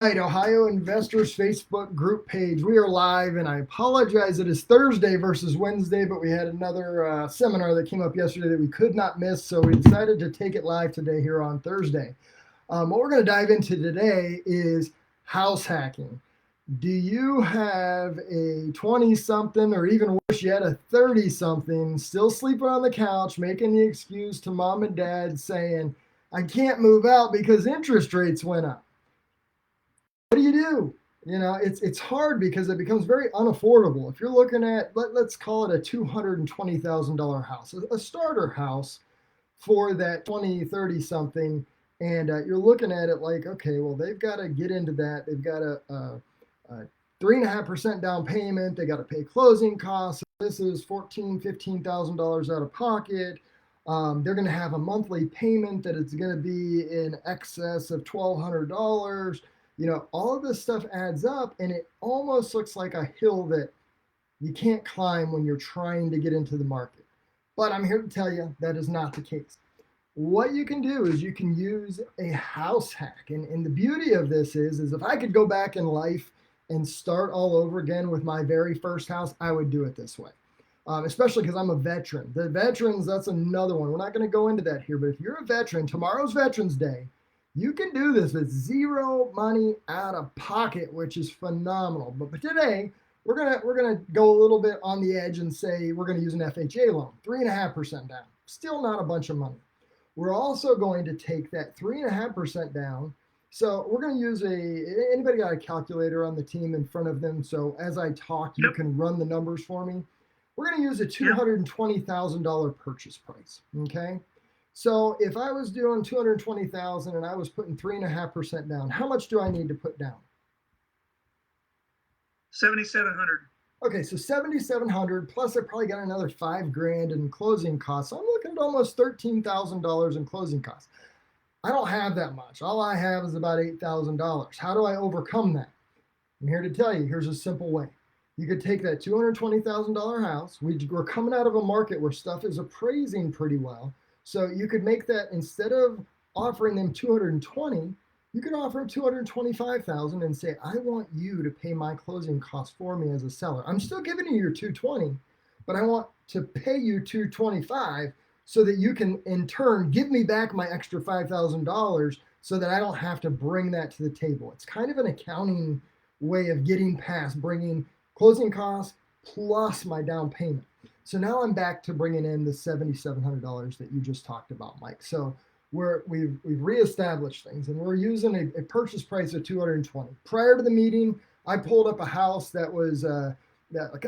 Right, Ohio Investors Facebook group page. We are live, and I apologize. It is Thursday versus Wednesday, but we had another seminar that came up yesterday that we could not miss, so we decided to take it live today here on Thursday. What we're going to dive into today is house hacking. Do you have a 20 something, or even worse yet, a 30 something, still sleeping on the couch, making the excuse to mom and dad saying, I can't move out because interest rates went up? What do you do? It's hard because it becomes very unaffordable. If you're looking at let's call it a $220,000 house, a starter house for that 20, 30 something, and you're looking at it like, okay, well, they've got to get into that. They've got a 3.5% down payment. They got to pay closing costs. This is $14,000, $15,000 out of pocket. They're going to have a monthly payment that it's going to be in excess of $1,200. All of this stuff adds up, and it almost looks like a hill that you can't climb when you're trying to get into the market. But I'm here to tell you that is not the case. What you can do is you can use a house hack. And the beauty of this is if I could go back in life and start all over again with my very first house, I would do it this way. Especially because I'm a veteran. The veterans, that's another one. We're not going to go into that here, but if you're a veteran, tomorrow's Veterans Day, you can do this with zero money out of pocket, which is phenomenal. But today, we're gonna go a little bit on the edge and say we're gonna use an FHA loan, 3.5% down. Still not a bunch of money. We're also going to take that 3.5% down. So we're going to use anybody got a calculator on the team in front of them? So as I talk, you can run the numbers for me. We're going to use a $220,000 purchase price. Okay. So if I was doing 220,000 and I was putting 3.5% down, how much do I need to put down? 7,700. Okay, so 7,700 plus I probably got another $5,000 in closing costs. So I'm looking at almost $13,000 in closing costs. I don't have that much. All I have is about $8,000. How do I overcome that? I'm here to tell you. Here's a simple way. You could take that $220,000 house. We're coming out of a market where stuff is appraising pretty well. So you could make that, instead of offering them 220, you could offer them 225,000 and say, I want you to pay my closing costs for me as a seller. I'm still giving you your 220, but I want to pay you 225 so that you can in turn give me back my extra $5,000 so that I don't have to bring that to the table. It's kind of an accounting way of getting past bringing closing costs plus my down payment. So now I'm back to bringing in the $7,700 that you just talked about, Mike. So we've reestablished things, and we're using a purchase price of 220. Prior to the meeting, I pulled up a house that was that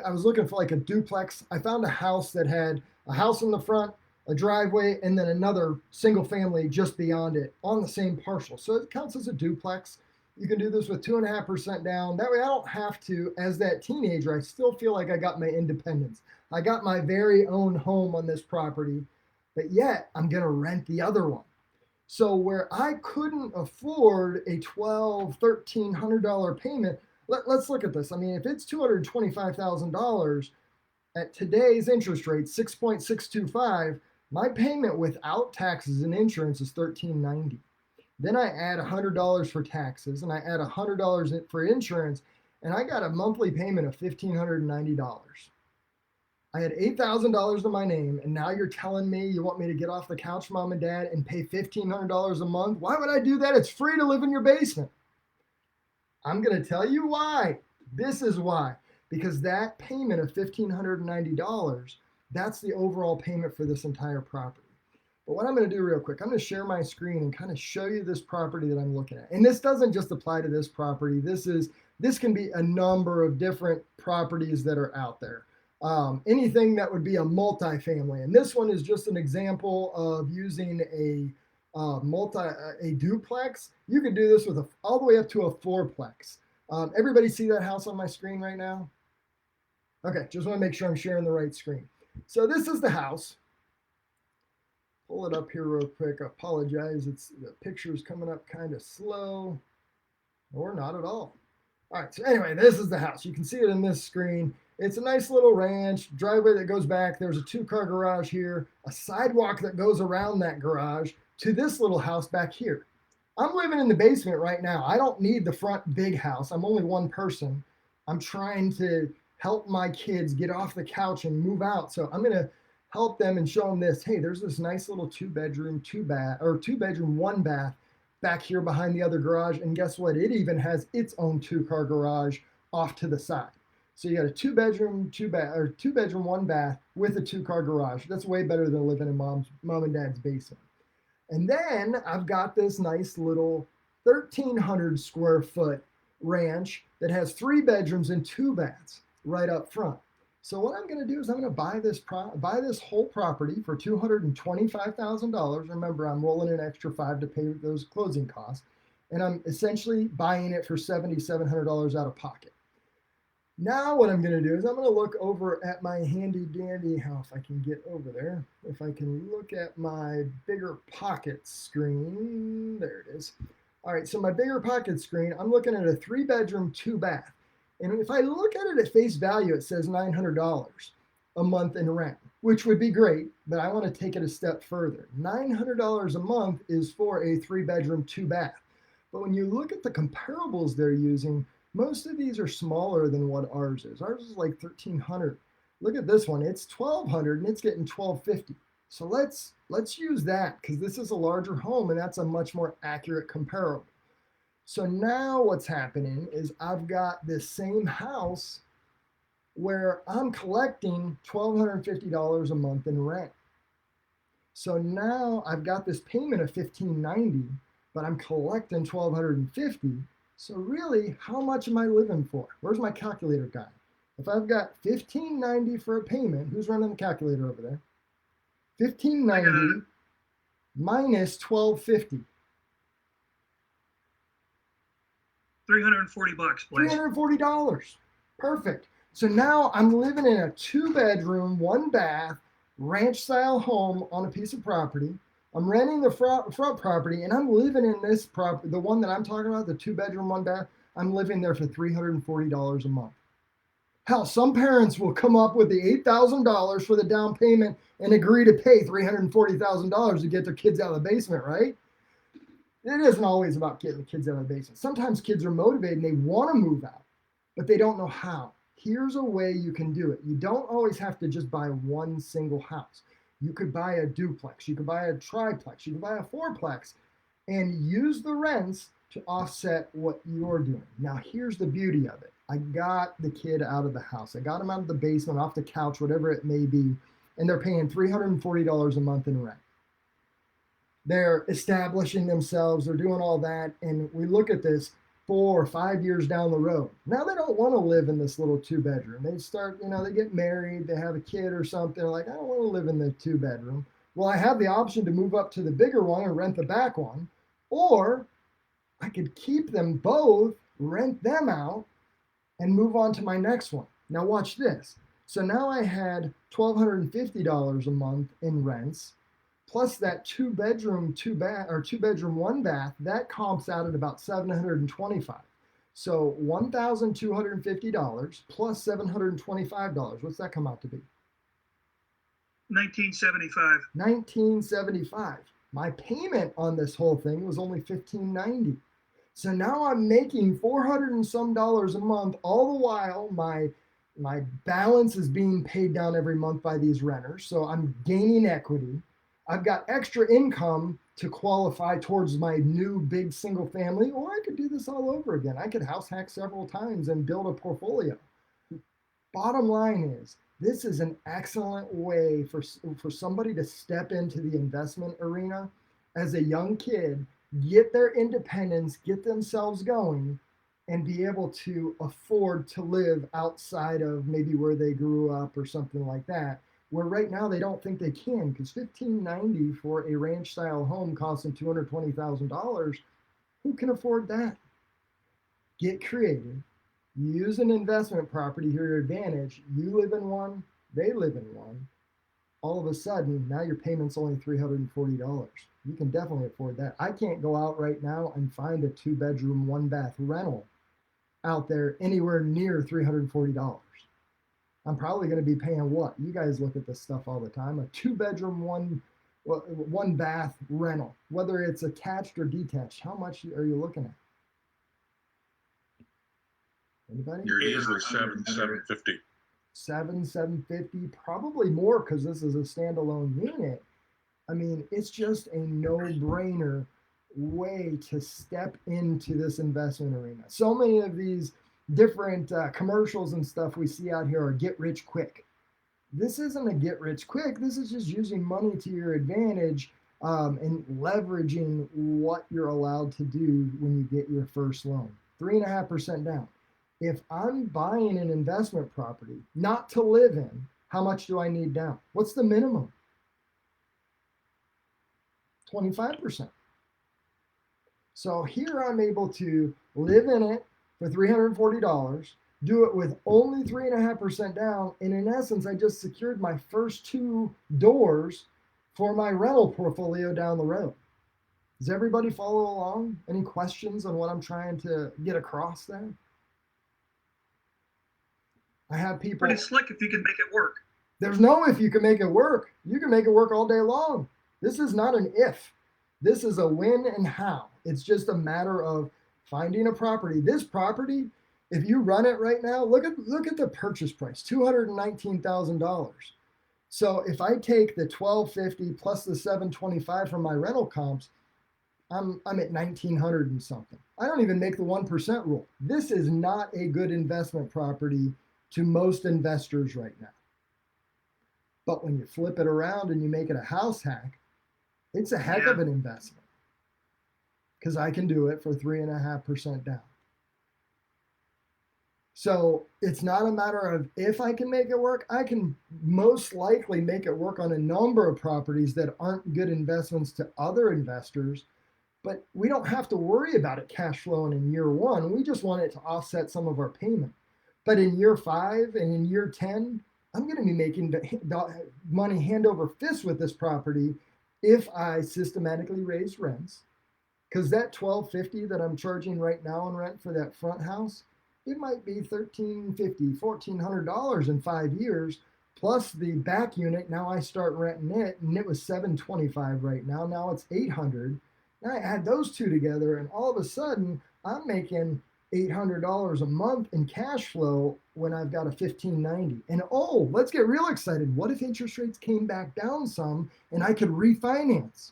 I was looking for, like a duplex. I found a house that had a house in the front, a driveway, and then another single family just beyond it on the same parcel. So it counts as a duplex. You can do this with 2.5% down. That way I don't have to, as that teenager, I still feel like I got my independence. I got my very own home on this property, but yet I'm going to rent the other one. So where I couldn't afford a $1,200, $1,300 payment, let's look at this. I mean, if it's $225,000 at today's interest rate, 6.625, my payment without taxes and insurance is $1,390. Then I add $100 for taxes and I add $100 for insurance, and I got a monthly payment of $1,590. I had $8,000 to my name, and now you're telling me you want me to get off the couch, mom and dad, and pay $1,500 a month? Why would I do that? It's free to live in your basement. I'm going to tell you why. This is why. Because that payment of $1,590, that's the overall payment for this entire property. But what I'm going to do real quick, I'm going to share my screen and kind of show you this property that I'm looking at. And this doesn't just apply to this property. This can be a number of different properties that are out there. Anything that would be a multifamily. And this one is just an example of using a duplex. You could do this with all the way up to a fourplex. Everybody see that house on my screen right now? Okay, just want to make sure I'm sharing the right screen. So this is the house. Pull it up here real quick. I apologize. The picture's coming up kind of slow, or not at all. All right, so anyway, this is the house. You can see it in this screen. It's a nice little ranch, driveway that goes back. There's a 2-car garage here, a sidewalk that goes around that garage to this little house back here. I'm living in the basement right now. I don't need the front big house. I'm only one person. I'm trying to help my kids get off the couch and move out. So I'm going to help them and show them this. Hey, there's this nice little two bedroom, one bath back here behind the other garage. And guess what? It even has its own 2-car garage off to the side. So you got a two bedroom, one bath with a 2-car garage. That's way better than living in mom and dad's basement. And then I've got this nice little 1,300 square foot ranch that has 3 bedrooms and 2 baths right up front. So what I'm going to do is I'm going to buy this whole property for $225,000. Remember, I'm rolling an extra 5 to pay those closing costs, and I'm essentially buying it for $7,700 out of pocket. Now what I'm going to do is I'm going to look over at my handy dandy, how if I can get over there, if I can look at my bigger pocket screen, there it is. All right, so my bigger pocket screen, I'm looking at a 3 bedroom, 2 bath. And if I look at it at face value, it says $900 a month in rent, which would be great, but I want to take it a step further. $900 a month is for a 3 bedroom, 2 bath. But when you look at the comparables they're using, most of these are smaller than what ours is. Ours is like 1,300. Look at this one. It's 1,200 and it's getting 1,250. So let's use that because this is a larger home and that's a much more accurate comparable. So now what's happening is I've got this same house where I'm collecting $1,250 a month in rent. So now I've got this payment of $1,590, but I'm collecting $1,250. So really, how much am I living for? Where's my calculator guy? If I've got $1,590 for a payment, who's running the calculator over there? $1,590 minus $1,250. $340, Blaise. $340. Perfect. So now I'm living in a 2 bedroom, 1 bath, ranch style home on a piece of property. I'm renting the front property and I'm living in this property, the one that I'm talking about, the 2 bedroom, 1 bath. I'm living there for $340 a month. Hell, some parents will come up with the $8,000 for the down payment and agree to pay $340,000 to get their kids out of the basement, right? It isn't always about getting the kids out of the basement. Sometimes kids are motivated and they want to move out, but they don't know how. Here's a way you can do it. You don't always have to just buy one single house. You could buy a duplex, you could buy a triplex, you could buy a fourplex and use the rents to offset what you're doing. Now, here's the beauty of it. I got the kid out of the house. I got him out of the basement, off the couch, whatever it may be, and they're paying $340 a month in rent. They're establishing themselves, they're doing all that, and we look at this 4 or 5 years down the road. Now they don't want to live in this little 2 bedroom. They start, they get married, they have a kid or something. Like, I don't want to live in the 2 bedroom. Well, I have the option to move up to the bigger one and rent the back one, or I could keep them both, rent them out, and move on to my next one. Now watch this. So now I had $1,250 a month in rents, plus that 2 bedroom, 1 bath, that comps out at about $725. So $1,250 plus $725. What's that come out to be? $1,975. $1,975. My payment on this whole thing was only $1,590. So now I'm making $400 and some a month, all the while my balance is being paid down every month by these renters. So I'm gaining equity. I've got extra income to qualify towards my new big single family, or I could do this all over again. I could house hack several times and build a portfolio. Bottom line is, this is an excellent way for somebody to step into the investment arena as a young kid, get their independence, get themselves going, and be able to afford to live outside of maybe where they grew up or something like that, where right now they don't think they can, because $1,590 for a ranch style home costing $220,000, who can afford that? Get creative. Use an investment property to your advantage. You live in one, they live in one. All of a sudden, now your payment's only $340. You can definitely afford that. I can't go out right now and find a 2 bedroom, 1 bath rental out there anywhere near $340. I'm probably going to be paying what? You guys look at this stuff all the time. A 2 bedroom, 1 Well, one bath rental, whether it's attached or detached, how much are you looking at? Anybody? You're easily 750. 750, probably more because this is a standalone unit. I mean, it's just a no-brainer way to step into this investment arena. So many of these different commercials and stuff we see out here are get rich quick. This isn't a get rich quick. This is just using money to your advantage and leveraging what you're allowed to do when you get your first loan. 3.5% down. If I'm buying an investment property, not to live in, how much do I need down? What's the minimum? 25%. So here I'm able to live in it for $340, do it with only 3.5% down. And in essence, I just secured my first two doors for my rental portfolio down the road. Does everybody follow along? Any questions on what I'm trying to get across there? I have people. Pretty slick if you can make it work. There's no if you can make it work. You can make it work all day long. This is not an if. This is a when and how. It's just a matter of finding a property. This property, if you run it right now, look at the purchase price, $219,000. So if I take the $1,250 plus the $725 from my rental comps, I'm at $1,900 and something. I don't even make the 1% rule. This is not a good investment property to most investors right now. But when you flip it around and you make it a house hack, it's a heck of an investment because I can do it for 3.5% down. So it's not a matter of if I can make it work. I can most likely make it work on a number of properties that aren't good investments to other investors, but we don't have to worry about it cash flowing in year one. We just want it to offset some of our payment. But in year 5 and in year 10, I'm going to be making money hand over fist with this property if I systematically raise rents. Because that $1,250 that I'm charging right now in rent for that front house, it might be $1,350, $1,400 in 5 years, plus the back unit. Now I start renting it, and it was $725 right now. Now it's $800. Now I add those two together, and all of a sudden I'm making $800 a month in cash flow when I've got a $1,590. And oh, let's get real excited. What if interest rates came back down some and I could refinance?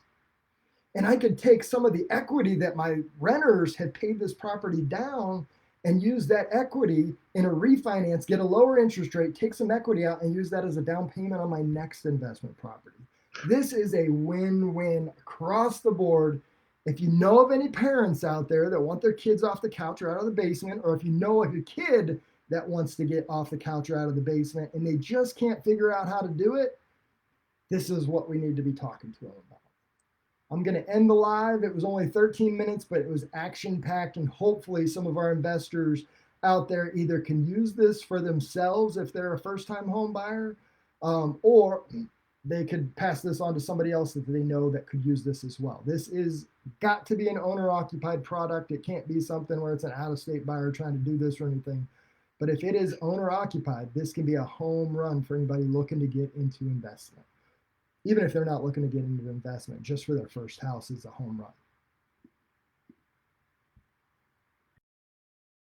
And I could take some of the equity that my renters had paid this property down and use that equity in a refinance, get a lower interest rate, take some equity out, and use that as a down payment on my next investment property. This is a win-win across the board. If you know of any parents out there that want their kids off the couch or out of the basement, or if you know of a kid that wants to get off the couch or out of the basement and they just can't figure out how to do it, this is what we need to be talking to them about. I'm going to end the live. It was only 13 minutes, but it was action-packed, and hopefully some of our investors out there either can use this for themselves if they're a first-time home buyer, or they could pass this on to somebody else that they know that could use this as well. This is got to be an owner-occupied product. It can't be something where it's an out-of-state buyer trying to do this or anything. But if it is owner-occupied, this can be a home run for anybody looking to get into investment. Even if they're not looking to get into investment, just for their first house is a home run.